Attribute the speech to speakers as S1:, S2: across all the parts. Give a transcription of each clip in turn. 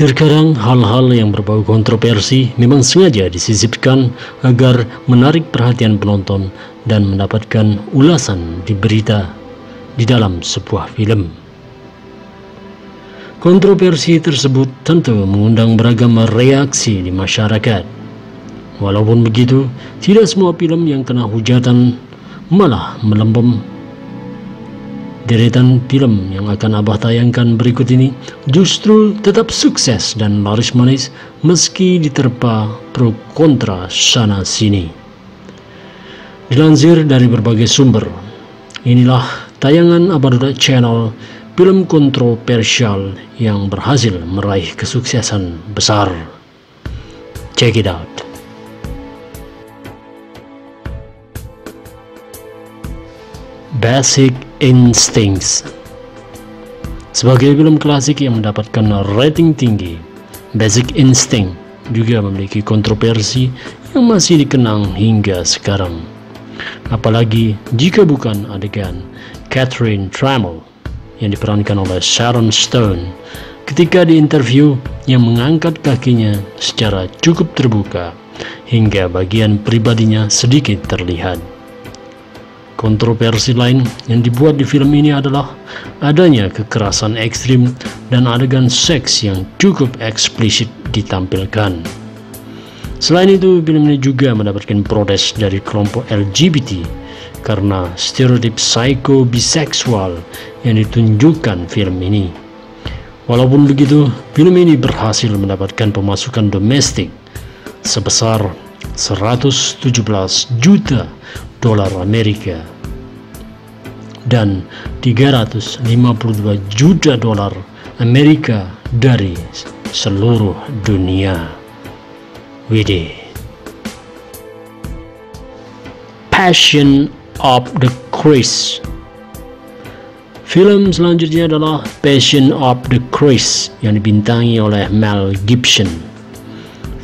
S1: Terkadang hal-hal yang berbau kontroversi memang sengaja disisipkan agar menarik perhatian penonton dan mendapatkan ulasan di berita di dalam sebuah film. Kontroversi tersebut tentu mengundang beragam reaksi di masyarakat. Walaupun begitu, tidak semua film yang kena hujatan malah melempem. Deretan film yang akan Abah tayangkan berikut ini justru tetap sukses dan laris manis meski diterpa pro kontra sana sini. Dilansir dari berbagai sumber, inilah tayangan Abah Duda Channel, film kontroversial yang berhasil meraih kesuksesan besar. Check it out. Basic Instincts. Sebagai film klasik yang mendapatkan rating tinggi, Basic Instinct juga memiliki kontroversi yang masih dikenang hingga sekarang. Apalagi jika bukan adegan Catherine Trammell yang diperankan oleh Sharon Stone ketika diinterview yang mengangkat kakinya secara cukup terbuka hingga bagian pribadinya sedikit terlihat. Kontroversi lain yang dibuat di film ini adalah adanya kekerasan ekstrim dan adegan seks yang cukup eksplisit ditampilkan. Selain itu, film ini juga mendapatkan protes dari kelompok LGBT karena stereotip psycho biseksual yang ditunjukkan film ini. Walaupun begitu, film ini berhasil mendapatkan pemasukan domestik sebesar 117 juta dolar Amerika dan 352 juta dolar Amerika dari seluruh dunia. Widih. Passion of the Christ. Film selanjutnya adalah Passion of the Christ yang dibintangi oleh Mel Gibson.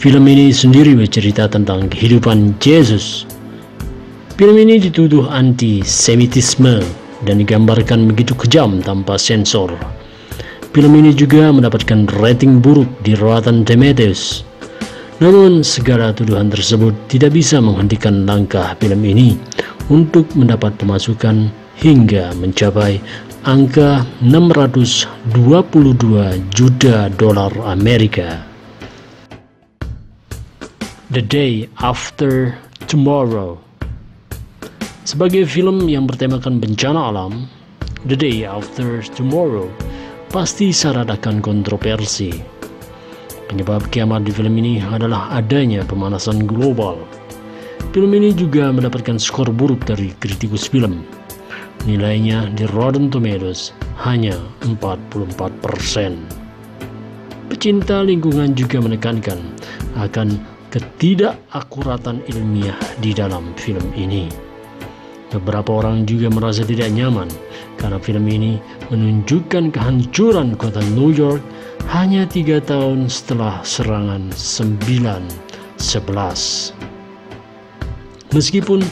S1: Film ini sendiri bercerita tentang kehidupan Yesus. Film ini dituduh anti-semitisme dan digambarkan begitu kejam tanpa sensor. Film ini juga mendapatkan rating buruk di Rotten Tomatoes. Namun segala tuduhan tersebut tidak bisa menghentikan langkah film ini untuk mendapat pemasukan hingga mencapai angka 622 juta dolar Amerika. The Day After Tomorrow. Sebagai film yang bertemakan bencana alam, The Day After Tomorrow pasti syarat akan kontroversi. Penyebab kiamat di film ini adalah adanya pemanasan global. Film ini juga mendapatkan skor buruk dari kritikus film. Nilainya di Rotten Tomatoes hanya 44%. Pecinta lingkungan juga menekankan akan ketidakakuratan ilmiah di dalam film ini. Beberapa orang juga merasa tidak nyaman karena film ini menunjukkan kehancuran kota New York hanya 3 tahun setelah serangan 9/11. Meskipun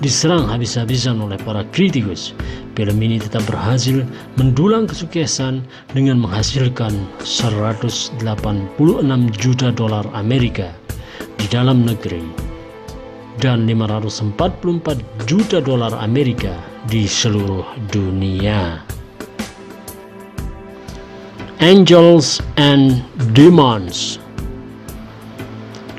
S1: diserang habis-habisan oleh para kritikus, film ini tetap berhasil mendulang kesuksesan dengan menghasilkan 186 juta dolar Amerika di dalam negeri dan 544 juta dolar Amerika di seluruh dunia. Angels and Demons.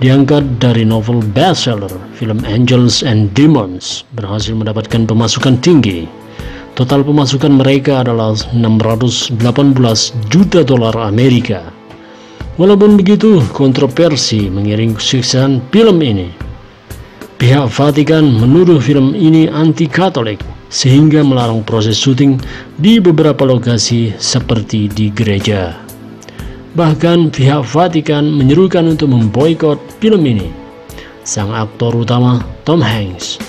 S1: Diangkat dari novel bestseller, film Angels and Demons berhasil mendapatkan pemasukan tinggi. Total pemasukan mereka adalah 618 juta dolar Amerika. Walaupun begitu, kontroversi mengiringi kesuksesan film ini. Pihak Vatikan menuduh film ini anti-Katolik sehingga melarang proses syuting di beberapa lokasi seperti di gereja. Bahkan pihak Vatikan menyerukan untuk memboikot film ini. Sang aktor utama, Tom Hanks,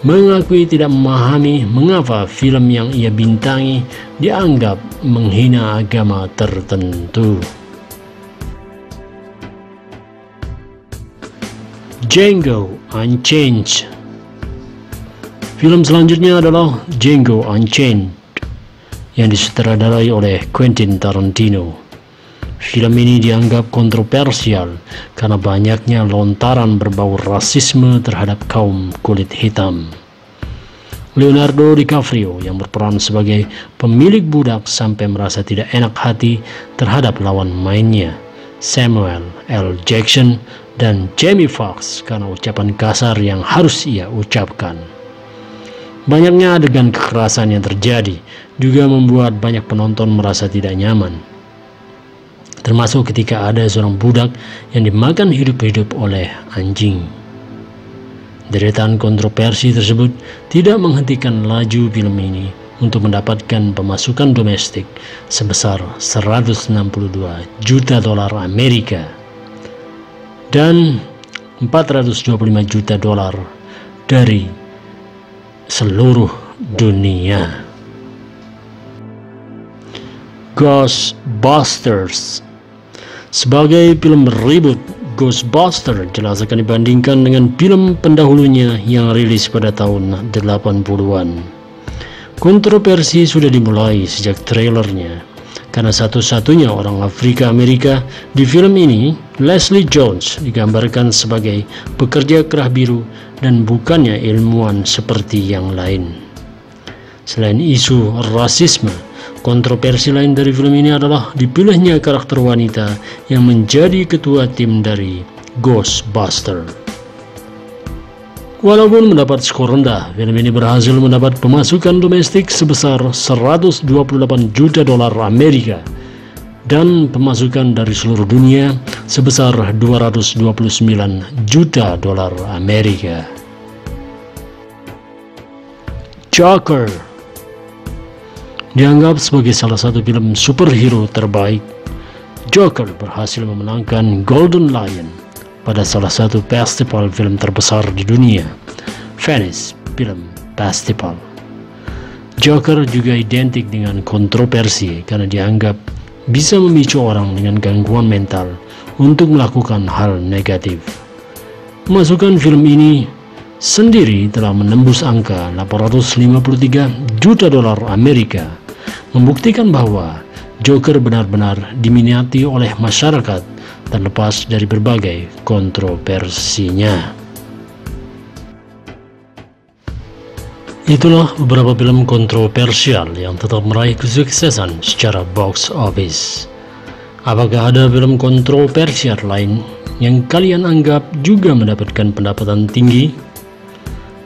S1: mengakui tidak memahami mengapa film yang ia bintangi dianggap menghina agama tertentu. Django Unchained. Film selanjutnya adalah Django Unchained yang disutradarai oleh Quentin Tarantino. Film ini dianggap kontroversial karena banyaknya lontaran berbau rasisme terhadap kaum kulit hitam. Leonardo DiCaprio yang berperan sebagai pemilik budak sampai merasa tidak enak hati terhadap lawan mainnya, Samuel L. Jackson, dan Jamie Foxx karena ucapan kasar yang harus ia ucapkan. Banyaknya adegan kekerasan yang terjadi juga membuat banyak penonton merasa tidak nyaman, termasuk ketika ada seorang budak yang dimakan hidup-hidup oleh anjing. Deretan kontroversi tersebut tidak menghentikan laju film ini untuk mendapatkan pemasukan domestik sebesar 162 juta dolar Amerika dan 425 juta dolar dari seluruh dunia. Ghostbusters. Sebagai film reboot, Ghostbusters jelas akan dibandingkan dengan film pendahulunya yang rilis pada tahun 80-an. Kontroversi sudah dimulai sejak trailernya, karena satu-satunya orang Afrika Amerika di film ini, Leslie Jones, digambarkan sebagai pekerja kerah biru dan bukannya ilmuwan seperti yang lain. Selain isu rasisme, kontroversi lain dari film ini adalah dipilihnya karakter wanita yang menjadi ketua tim dari Ghostbusters. Walaupun mendapat skor rendah, film ini berhasil mendapat pemasukan domestik sebesar 128 juta dolar Amerika dan pemasukan dari seluruh dunia sebesar 229 juta dolar Amerika. Joker dianggap sebagai salah satu film superhero terbaik. Joker berhasil memenangkan Golden Lion pada salah satu festival film terbesar di dunia, Venice Film Festival. Joker juga identik dengan kontroversi karena dianggap bisa memicu orang dengan gangguan mental untuk melakukan hal negatif. Pemasukan film ini sendiri telah menembus angka 853 juta dolar Amerika, membuktikan bahwa Joker benar-benar diminati oleh masyarakat terlepas dari berbagai kontroversinya. Itulah beberapa film kontroversial yang tetap meraih kesuksesan secara box office. Apakah ada film kontroversial lain yang kalian anggap juga mendapatkan pendapatan tinggi?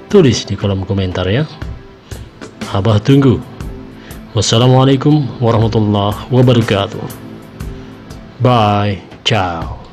S1: Tulis di kolom komentar ya. Abah tunggu. Wassalamualaikum warahmatullahi wabarakatuh. Bye. Ciao.